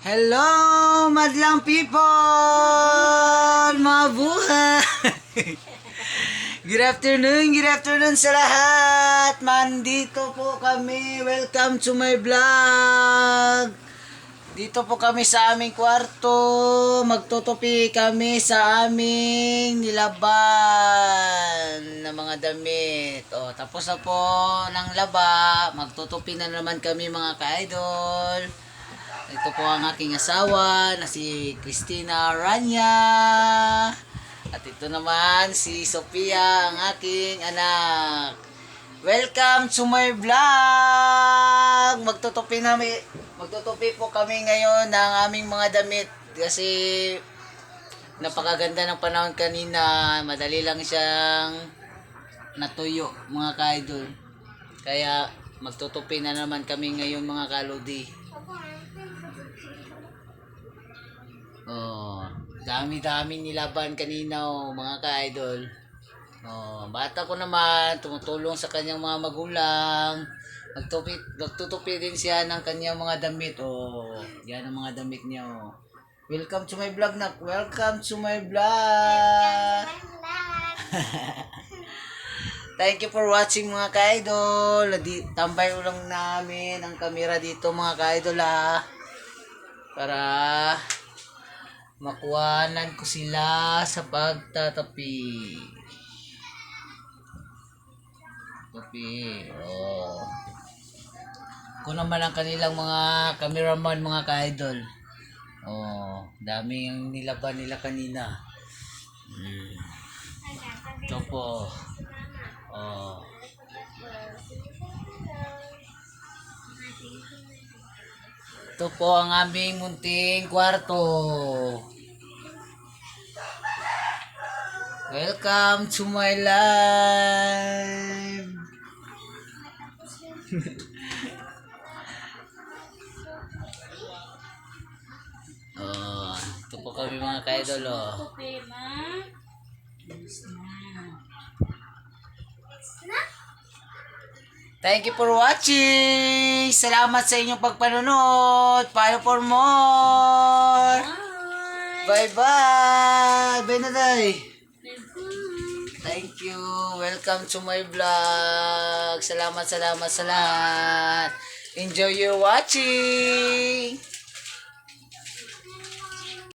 Hello, madlang people! Mabuhay! Good afternoon sa lahat! Mandito po kami. Welcome to my vlog! Dito po kami sa aming kwarto. Magtutupi kami sa aming nilaban na mga damit. O, tapos na po ng laba. Magtutupi na naman kami mga ka-idol. Ito po ang aking asawa na si Christina Rania. At ito naman si Sophia, ang aking anak. Welcome to my vlog! Magtutupi po kami ngayon ng aming mga damit kasi napakaganda ng panahon kanina. Madali lang siyang natuyo mga ka-idol. Kaya magtutupi na naman kami ngayon mga kalodi. Oh, dami-dami nilaban kanina mga ka-idol. Oh, bata ko naman tumutulong sa kanyang mga magulang. Magtutupi din siya ng kanyang mga damit. Oh, yan ang mga damit niya. Oh. Welcome to my vlog, nak. Welcome to my vlog. Thank you for watching mga ka-idol. Tambay ulang namin ang camera dito mga ka-idol para makuhanan ko sila sa pagtatapi. Oh. Ako naman ang kanilang mga cameraman mga ka-idol. Oh, dami yung nilaban nila kanina. Ito po. Oh. Ito po ang aming munting kwarto. Welcome to my life. Oh, ito po kami mga ka-idol. Oh. Thank you for watching. Salamat sa inyong pagpanonood. Follow for more. Bye-bye. Bye na day. Thank you. Welcome to my vlog. Salamat sa lahat. Enjoy your watching.